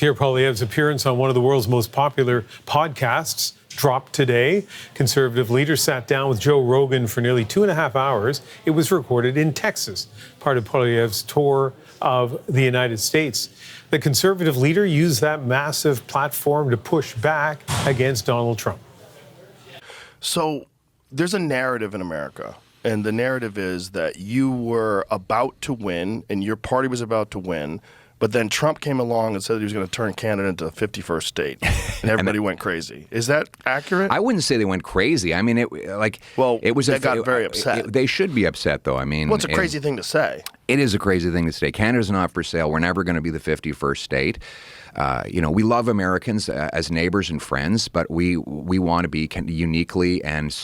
Pierre Poilievre's appearance on one of the world's most popular podcasts dropped today. Conservative leaders sat down with Joe Rogan for nearly 2.5 hours. It was recorded in Texas, part of Poilievre's tour of the United States. The Conservative leader used that massive platform to push back against Donald Trump. So there's a narrative in America, and the narrative is that you were about to win and your party was about to win, but then Trump came along and said that he was going to turn Canada into the 51st state, and everybody went crazy. Is that accurate? I wouldn't say they went crazy. I mean, it was. They got very upset. They should be upset, though. I mean, well, it's a crazy thing to say. It is a crazy thing to say. Canada's not for sale. We're never going to be the 51st state. We love Americans as neighbors and friends, but we want to be uniquely and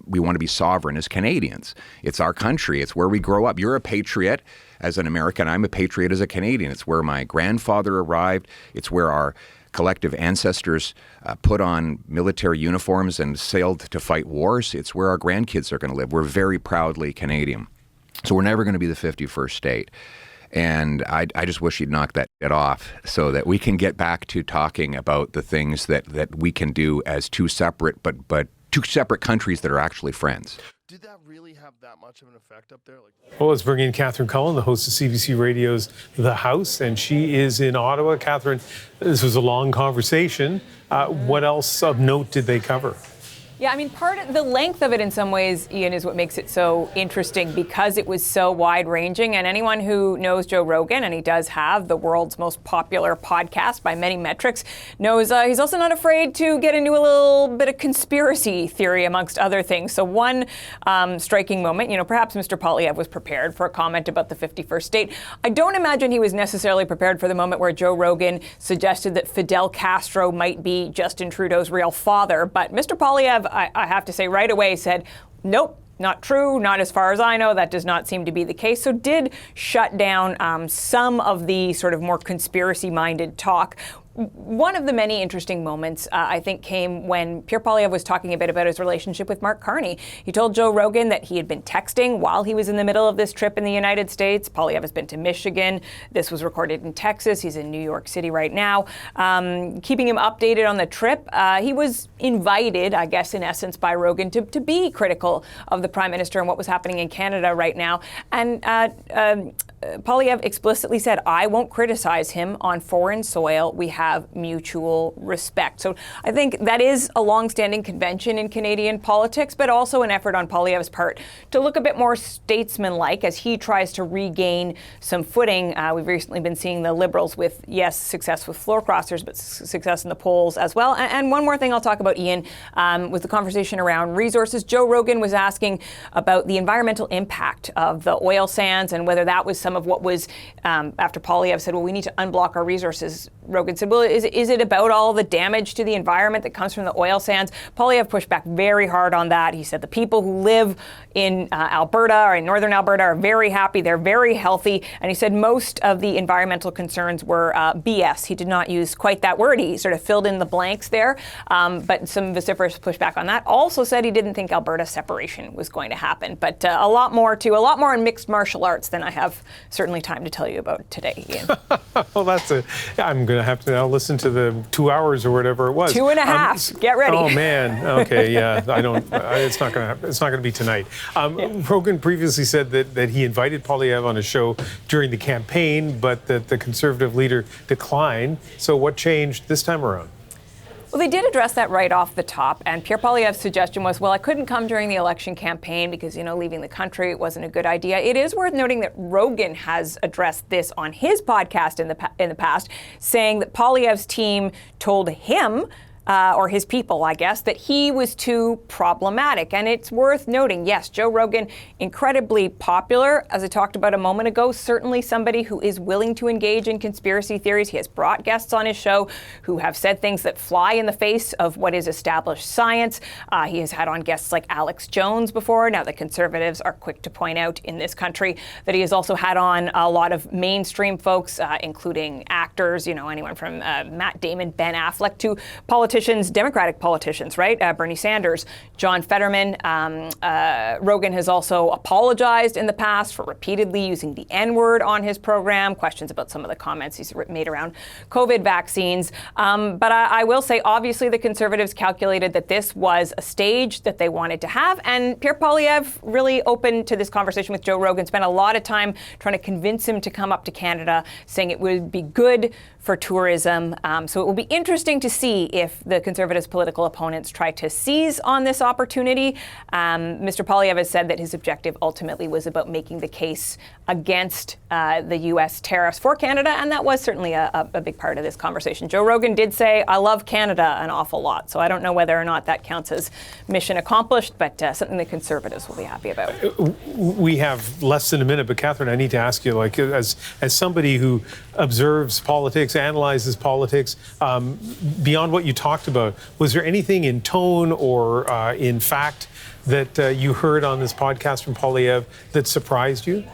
we want to be sovereign as Canadians. It's our country. It's where we grow up. You're a patriot as an American. I'm a patriot as a Canadian. It's where my grandfather arrived. It's where our collective ancestors put on military uniforms and sailed to fight wars. It's where our grandkids are going to live. We're very proudly Canadian. So we're never going to be the 51st state. And I just wish he'd knock that off so that we can get back to talking about the things that we can do as two separate countries that are actually friends. Did that really have that much of an effect up there? Well, let's bring in Catherine Cullen, the host of CBC Radio's The House, and she is in Ottawa. Catherine, this was a long conversation. What else of note did they cover? Yeah, I mean, part of the length of it in some ways, Ian, is what makes it so interesting because it was so wide-ranging. And anyone who knows Joe Rogan, and he does have the world's most popular podcast by many metrics, knows he's also not afraid to get into a little bit of conspiracy theory amongst other things. So one striking moment, perhaps Mr. Poilievre was prepared for a comment about the 51st state. I don't imagine he was necessarily prepared for the moment where Joe Rogan suggested that Fidel Castro might be Justin Trudeau's real father. But Mr. Poilievre, I have to say right away, said, nope, not true, not as far as I know. That does not seem to be the case. So did shut down some of the sort of more conspiracy-minded talk. One of the many interesting moments, I think, came when Pierre Poilievre was talking a bit about his relationship with Mark Carney. He told Joe Rogan that he had been texting while he was in the middle of this trip in the United States. Poilievre has been to Michigan. This was recorded in Texas. He's in New York City right now. Keeping him updated on the trip. He was invited, I guess, in essence, by Rogan to be critical of the Prime Minister and what was happening in Canada right now. And Poilievre explicitly said, I won't criticize him on foreign soil. We have mutual respect. So I think that is a long-standing convention in Canadian politics, but also an effort on Poilievre's part to look a bit more statesman-like as he tries to regain some footing. We've recently been seeing the Liberals with, yes, success with floor crossers, but success in the polls as well. And one more thing I'll talk about, Ian, was the conversation around resources. Joe Rogan was asking about the environmental impact of the oil sands and whether that was some of what was, after Poilievre said, well, we need to unblock our resources. Rogan said, well, is it about all the damage to the environment that comes from the oil sands? Poilievre pushed back very hard on that. He said the people who live in Alberta or in northern Alberta are very happy. They're very healthy. And he said most of the environmental concerns were BS. He did not use quite that word. He sort of filled in the blanks there. But some vociferous pushback on that. Also said he didn't think Alberta separation was going to happen. But a lot more in mixed martial arts than I have certainly time to tell you about today, Ian. Well, I'm going to have to now listen to the 2 hours or whatever it was. 2.5. Get ready. Oh man. Okay. Yeah. It's not going to be tonight. Rogan previously said that he invited Poilievre on a show during the campaign, but that the Conservative leader declined. So what changed this time around? Well, they did address that right off the top, and Pierre Poilievre's suggestion was, well, I couldn't come during the election campaign because, leaving the country wasn't a good idea. It is worth noting that Rogan has addressed this on his podcast in the past, saying that Poilievre's team told him or his people, I guess, that he was too problematic. And it's worth noting, yes, Joe Rogan, incredibly popular, as I talked about a moment ago, certainly somebody who is willing to engage in conspiracy theories. He has brought guests on his show who have said things that fly in the face of what is established science. He has had on guests like Alex Jones before. Now, the Conservatives are quick to point out in this country that he has also had on a lot of mainstream folks, including actors, anyone from Matt Damon, Ben Affleck, to politicians politicians, Democratic politicians, right? Bernie Sanders, John Fetterman. Rogan has also apologized in the past for repeatedly using the N-word on his program, questions about some of the comments he's made around COVID vaccines. But I will say, obviously, the Conservatives calculated that this was a stage that they wanted to have. And Pierre Poilievre really opened to this conversation with Joe Rogan, spent a lot of time trying to convince him to come up to Canada, saying it would be good for tourism. So it will be interesting to see if the Conservatives' political opponents try to seize on this opportunity. Mr. Poilievre has said that his objective ultimately was about making the case against the U.S. tariffs for Canada, and that was certainly a big part of this conversation. Joe Rogan did say, I love Canada an awful lot, so I don't know whether or not that counts as mission accomplished, but something the Conservatives will be happy about. We have less than a minute, but Catherine, I need to ask you, like, as somebody who observes politics, analyzes politics, beyond what you talked about, was there anything in tone or in fact that you heard on this podcast from Poilievre that surprised you?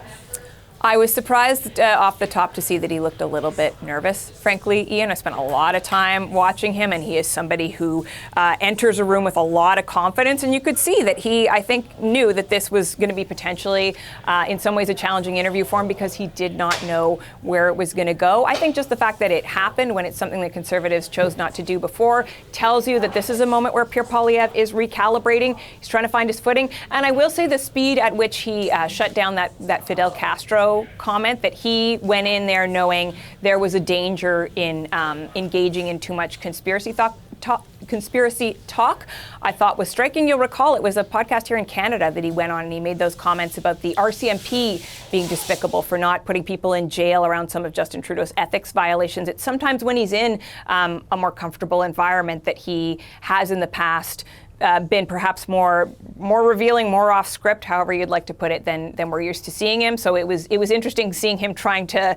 I was surprised off the top to see that he looked a little bit nervous, frankly, Ian. I spent a lot of time watching him, and he is somebody who enters a room with a lot of confidence, and you could see that he, I think, knew that this was going to be potentially, in some ways, a challenging interview for him because he did not know where it was going to go. I think just the fact that it happened when it's something that Conservatives chose not to do before tells you that this is a moment where Pierre Poilievre is recalibrating. He's trying to find his footing, and I will say the speed at which he shut down that Fidel Castro comment, that he went in there knowing there was a danger in engaging in too much conspiracy talk, I thought was striking. You'll recall it was a podcast here in Canada that he went on and he made those comments about the RCMP being despicable for not putting people in jail around some of Justin Trudeau's ethics violations. It's sometimes when he's in a more comfortable environment that he has in the past been perhaps more revealing, more off script, however you'd like to put it, than we're used to seeing him. So it was interesting seeing him trying to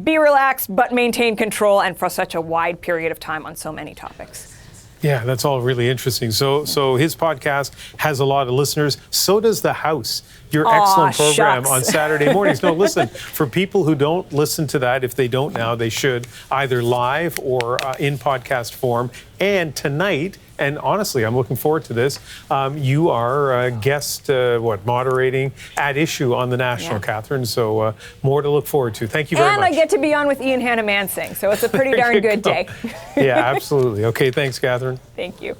be relaxed but maintain control, and for such a wide period of time on so many topics. Yeah, that's all really interesting. So his podcast has a lot of listeners. So does The House, your excellent program on Saturday mornings. No, listen, for people who don't listen to that, if they don't now, they should, either live or in podcast form. And tonight, and honestly, I'm looking forward to this, you are a guest, moderating At Issue on the National, Catherine. So more to look forward to. Thank you very much. And I get to be on with Hanomansing, so it's a pretty darn good day. Yeah, absolutely. Okay, thanks, Catherine. Thank you.